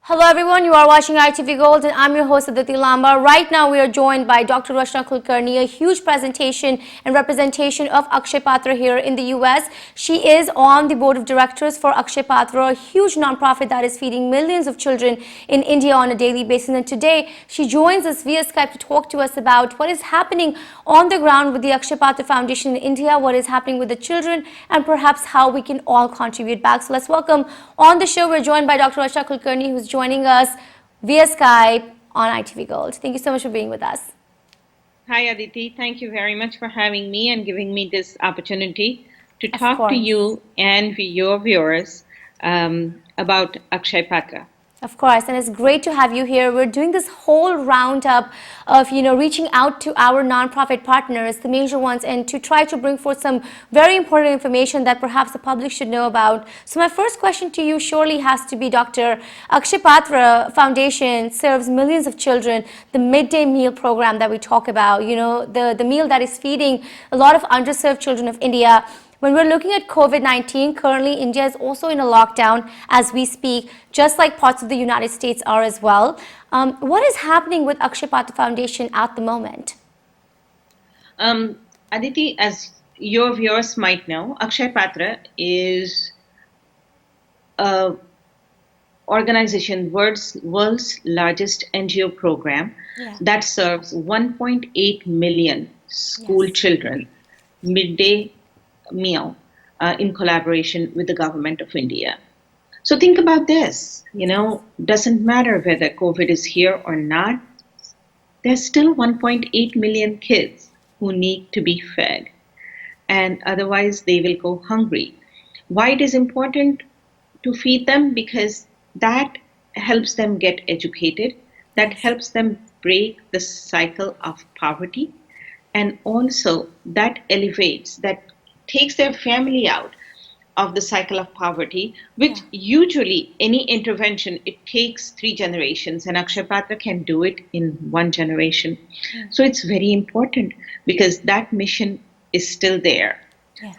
Hello everyone, you are watching ITV Gold and I'm your host Aditi Lamba. Right now we are joined by Dr. Rachana Kulkarni, a huge presentation and representation of Akshaya Patra here in the US. She is on the board of directors for Akshaya Patra, a huge non-profit that is feeding millions of children in India on a daily basis. And today she joins us via Skype to talk to us about what is happening on the ground with the Akshaya Patra Foundation in India, what is happening with the children, and perhaps how we can all contribute back. So let's welcome on the show, we're joined by Dr. Rachana Kulkarni, who's joining us via Skype on ITV Gold. Thank you so much for being with us. Hi, Aditi. Thank you very much for having me and giving me this opportunity to Of talk to course. you and your viewers about Akshaya Patra. Of course, and it's great to have you here. We're doing this whole roundup of, reaching out to our nonprofit partners, the major ones, and to try to bring forth some very important information that perhaps the public should know about. So my first question to you surely has to be, Dr. Akshaya Patra Foundation serves millions of children. The midday meal program that we talk about, the meal that is feeding a lot of underserved children of India. When we're looking at COVID-19, currently India is also in a lockdown as we speak, just like parts of the United States are as well. What is happening with Akshaya Patra Foundation at the moment? Aditi, as your viewers might know, Akshaya Patra is a organization, world's largest NGO program that serves 1.8 million school children midday meal in collaboration with the government of India. So think about this, doesn't matter whether COVID is here or not, there's still 1.8 million kids who need to be fed, and otherwise they will go hungry. Why it is important to feed them? Because that helps them get educated, that helps them break the cycle of poverty, and also that takes their family out of the cycle of poverty, which usually any intervention, it takes 3 generations, and Akshaya Patra can do it in 1 generation. So it's very important because that mission is still there.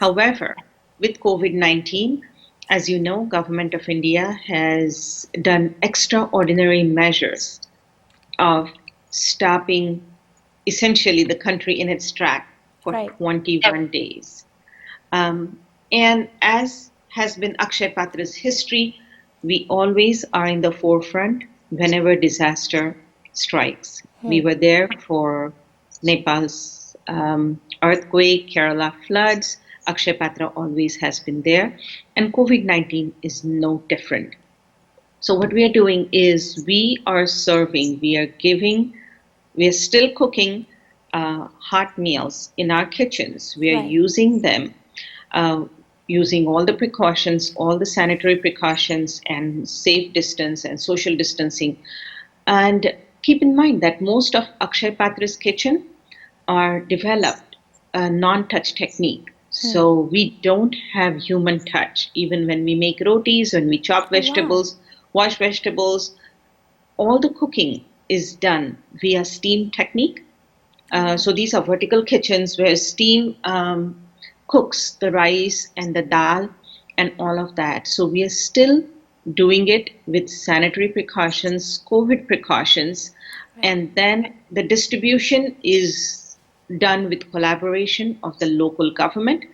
However, with COVID-19, as you know, Government of India has done extraordinary measures of stopping essentially the country in its track for 21 days. And as has been Akshaya Patra's history, we always are in the forefront whenever disaster strikes. We were there for Nepal's earthquake, Kerala floods. Akshaya Patra always has been there, and COVID-19 is no different. So what we are doing is we are still cooking hot meals in our kitchens. We are using them, using all the precautions, all the sanitary precautions and safe distance and social distancing. And keep in mind that most of Akshaya Patra's kitchen are developed a non-touch technique. So we don't have human touch. Even when we make rotis, when we chop vegetables, wash vegetables, all the cooking is done via steam technique. So these are vertical kitchens where steam cooks the rice and the dal and all of that. So we are still doing it with sanitary precautions, COVID precautions, and then the distribution is done with collaboration of the local government.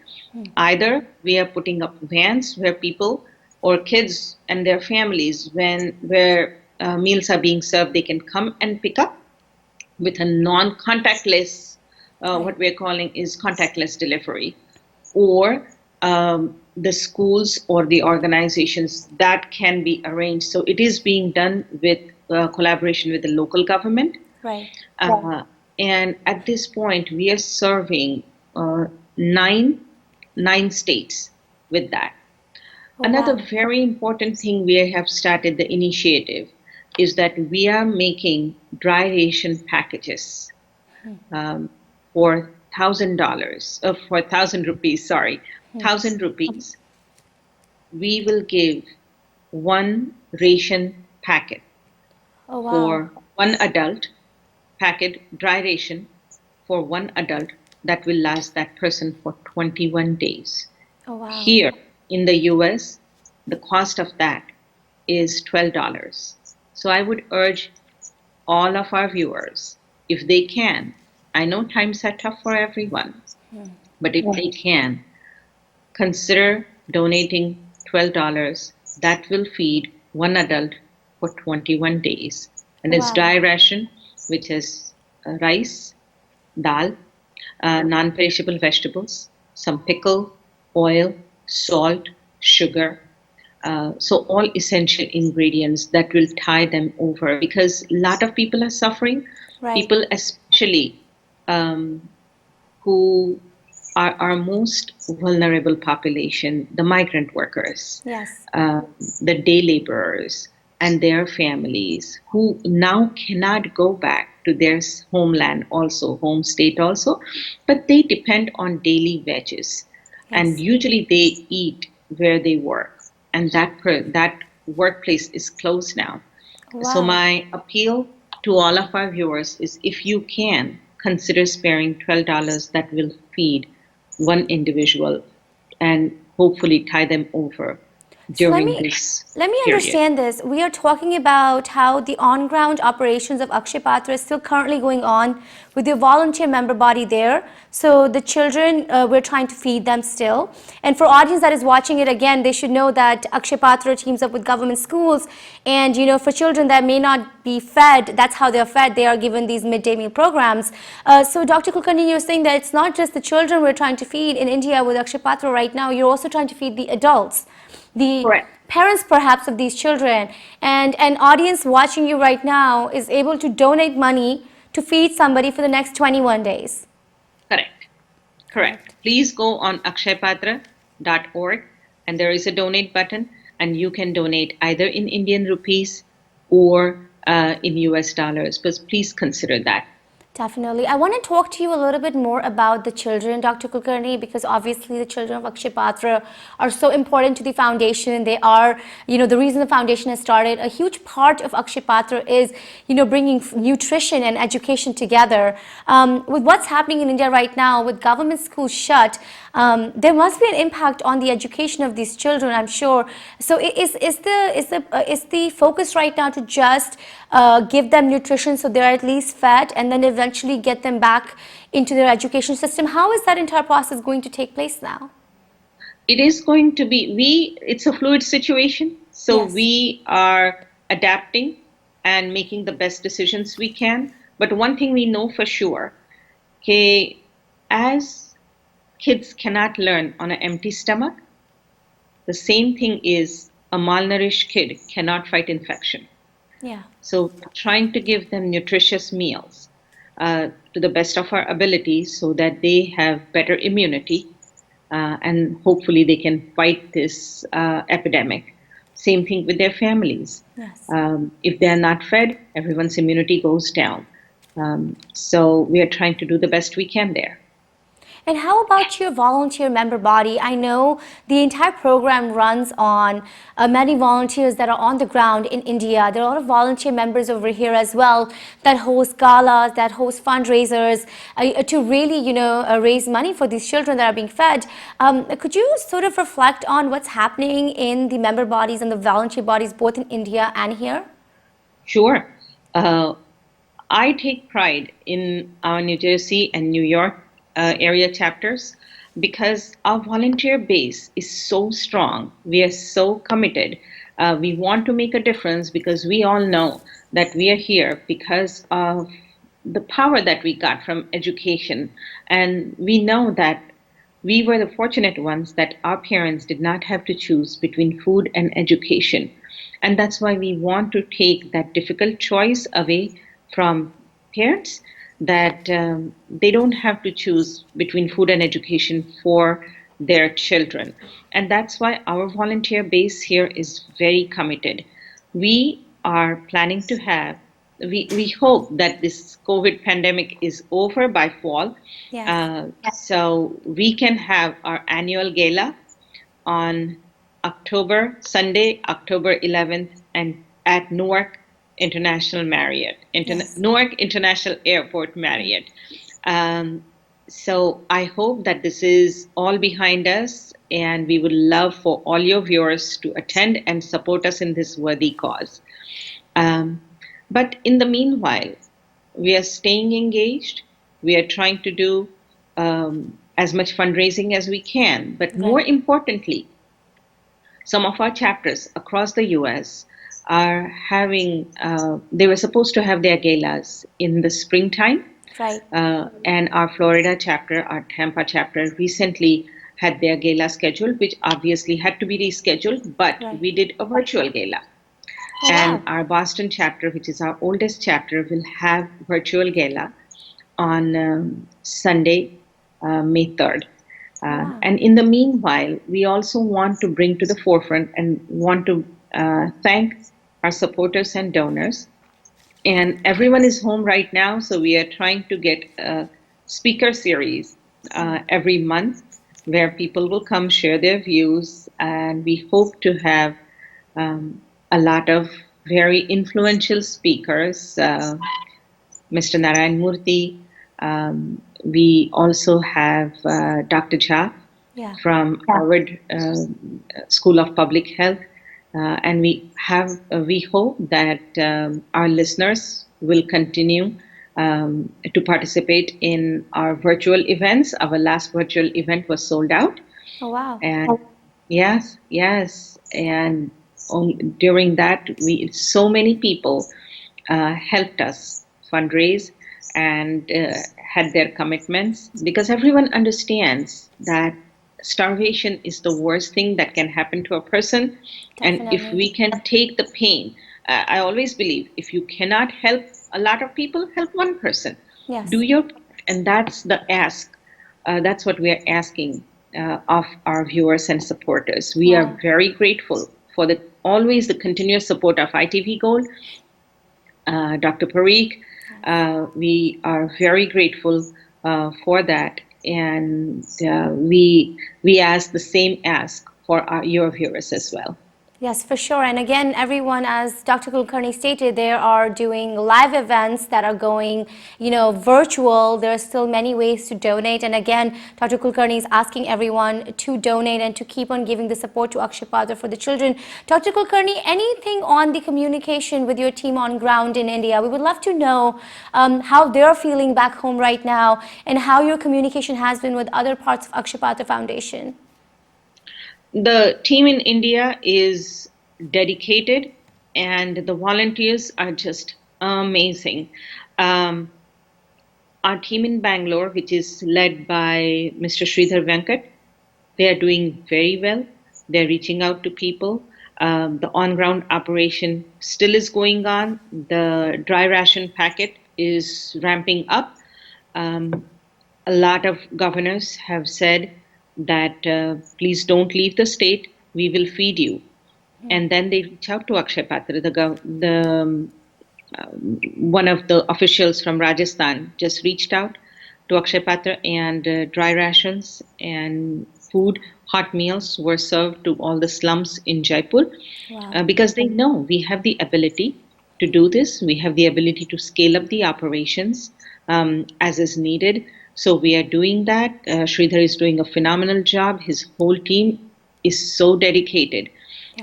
Either we are putting up vans where people or kids and their families, where meals are being served, they can come and pick up with a non-contactless, what we're calling is contactless delivery, or the schools or the organizations that can be arranged. So it is being done with collaboration with the local government. And at this point, we are serving nine states with that. Another very important thing we have started the initiative is that we are making dry ration packages for $1,000, for 1,000 rupees, 1,000 rupees. We will give 1 ration packet for 1 adult, dry ration for 1 adult that will last that person for 21 days. Here in the US, the cost of that is $12. So I would urge all of our viewers, if they can, I know times are tough for everyone, but if they can, consider donating $12. That will feed one adult for 21 days. And it's Wow. dry ration, which is rice, dal, non-perishable vegetables, some pickle, oil, salt, sugar. So all essential ingredients that will tie them over because a lot of people are suffering. Right. People, especially um, who are our most vulnerable population, the migrant workers, Yes. uh, the day laborers, and their families who now cannot go back to their homeland, also, home state, also, but they depend on daily wages. And Yes. usually they eat where they work, and that workplace is closed now. So Wow. my appeal to all of our viewers is if you can, consider sparing $12 that will feed one individual and hopefully tie them over So let during me this let me period. understand this. We are talking about how the on-ground operations of Akshaya Patra is still currently going on with your volunteer member body there. So the children, we're trying to feed them still. And for audience that is watching it again, they should know that Akshaya Patra teams up with government schools. And for children that may not be fed, that's how they're fed. They are given these midday meal programs. So Dr. Kulkarni, you're saying that it's not just the children we're trying to feed in India with Akshaya Patra right now. You're also trying to feed the adults, the Correct. parents perhaps of these children, and an audience watching you right now is able to donate money to feed somebody for the next 21 days. Correct. Correct. Correct. Please go on akshaypatra.org and there is a donate button and you can donate either in Indian rupees or in US dollars. But please consider that. Definitely. I want to talk to you a little bit more about the children, Dr. Kulkarni, because obviously the children of Akshaya Patra are so important to the foundation. They are, the reason the foundation has started. A huge part of Akshaya Patra is, bringing nutrition and education together. With what's happening in India right now, with government schools shut, there must be an impact on the education of these children, I'm sure. So is the focus right now to just give them nutrition so they're at least fed and then eventually get them back into their education system? How is that entire process going to take place now? It is going to be, it's a fluid situation. So Yes. we are adapting and making the best decisions we can. But one thing we know for sure, okay, as kids cannot learn on an empty stomach, the same thing is a malnourished kid cannot fight infection. Yeah. So, trying to give them nutritious meals to the best of our abilities so that they have better immunity and hopefully they can fight this epidemic. Same thing with their families. Yes. If they're not fed, everyone's immunity goes down. So, we are trying to do the best we can there. And how about your volunteer member body? I know the entire program runs on many volunteers that are on the ground in India. There are a lot of volunteer members over here as well that host galas, that host fundraisers to really, raise money for these children that are being fed. Could you sort of reflect on what's happening in the member bodies and the volunteer bodies both in India and here? Sure. Uh, I take pride in our New Jersey and New York area chapters because our volunteer base is so strong. We are so committed. We want to make a difference because we all know that we are here because of the power that we got from education. And we know that we were the fortunate ones that our parents did not have to choose between food and education. And that's why we want to take that difficult choice away from parents, that they don't have to choose between food and education for their children. And that's why our volunteer base here is very committed. We are planning to have, we hope that this COVID pandemic is over by fall. Yes. So we can have our annual gala on Sunday, October 11th, and at Yes. Newark International Airport Marriott. Um, so I hope that this is all behind us, and we would love for all your viewers to attend and support us in this worthy cause. Um, but in the meanwhile, we are staying engaged. We are trying to do as much fundraising as we can. But more Right. importantly, some of our chapters across the US are having, they were supposed to have their galas in the springtime. Right. And our Florida chapter, our Tampa chapter, recently had their gala scheduled, which obviously had to be rescheduled, but Right. we did a virtual gala. Oh, And wow. our Boston chapter, which is our oldest chapter, will have virtual gala on Sunday, May 3rd. Oh, wow. And in the meanwhile, we also want to bring to the forefront and want to thank our supporters and donors. And everyone is home right now, so we are trying to get a speaker series every month where people will come share their views, and we hope to have a lot of very influential speakers. Mr. Narayan Murthy. We also have Dr. Jha Yeah. from Harvard School of Public Health. And we hope that our listeners will continue to participate in our virtual events. Our last virtual event was sold out. Oh, wow. And yes, yes. And during that, so many people helped us fundraise and had their commitments, because everyone understands that starvation is the worst thing that can happen to a person. And if Definitely. we can take the pain, I always believe if you cannot help a lot of people, help one person. Do Yes. your part. And that's the ask. That's what we are asking of our viewers and supporters. We are Wow. very grateful for the always the continuous support of ITV Gold, Dr. Parikh. We are very grateful for that, and we ask the same ask for your viewers as well. Yes, for sure. And again, everyone, as Dr. Kulkarni stated, they are doing live events that are going, virtual. There are still many ways to donate. And again, Dr. Kulkarni is asking everyone to donate and to keep on giving the support to Akshaya Patra for the children. Dr. Kulkarni, anything on the communication with your team on ground in India? We would love to know how they're feeling back home right now and how your communication has been with other parts of Akshaya Patra Foundation. The team in India is dedicated, and the volunteers are just amazing. Um, our team in Bangalore, which is led by Mr. Sridhar Venkat, they are doing very well. They're reaching out to people. The on ground operation still is going on. The dry ration packet is ramping up. Um, a lot of governors have said that please don't leave the state, we will feed you. And then they reach out to Akshaya Patra, one of the officials from Rajasthan just reached out to Akshay Patra, and dry rations and food, hot meals were served to all the slums in Jaipur, Wow. because they know we have the ability to do this. We have the ability to scale up the operations as is needed. So we are doing that. Sridhar is doing a phenomenal job. His whole team is so dedicated.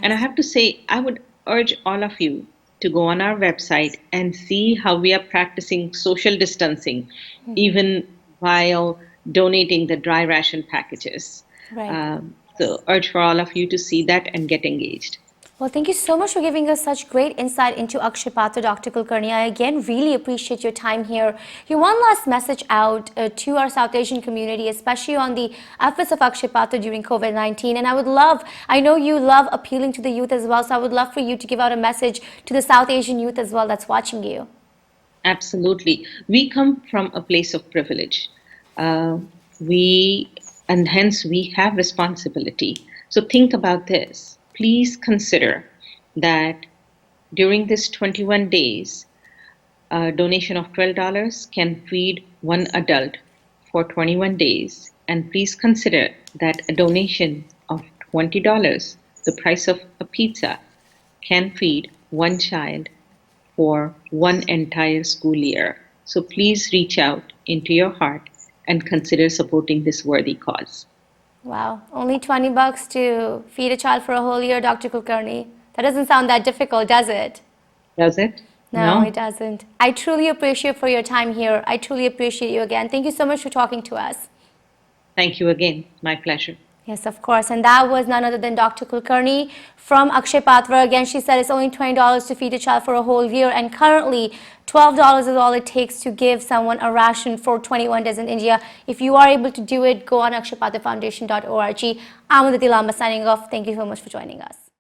And I Yes. have to say, I would urge all of you to go on our website and see how we are practicing social distancing, even while donating the dry ration packages. Right. So, urge for all of you to see that and get engaged. Well, thank you so much for giving us such great insight into Akshaya Patra, Dr. Kulkarni. I again really appreciate your time here. Your one last message out to our South Asian community, especially on the efforts of Akshaya Patra during COVID-19. And I know you love appealing to the youth as well, so I would love for you to give out a message to the South Asian youth as well that's watching you. Absolutely. We come from a place of privilege. Uh, we, and hence we have responsibility. So think about this. Please consider that during this 21 days, a donation of $12 can feed one adult for 21 days. And please consider that a donation of $20, the price of a pizza, can feed one child for one entire school year. So please reach out into your heart and consider supporting this worthy cause. Wow, only 20 bucks to feed a child for a whole year, Dr. Kulkarni. That doesn't sound that difficult, does it? Does it? No, No? it doesn't. I truly appreciate for your time here. I truly appreciate you again. Thank you so much for talking to us. Thank you again. My pleasure. Yes, of course. And that was none other than Dr. Kulkarni from Akshaya Patra. Again, she said it's only $20 to feed a child for a whole year. And currently, $12 is all it takes to give someone a ration for 21 days in India. If you are able to do it, go on akshayapatrafoundation.org. I'm Aditi Lamba signing off. Thank you so much for joining us.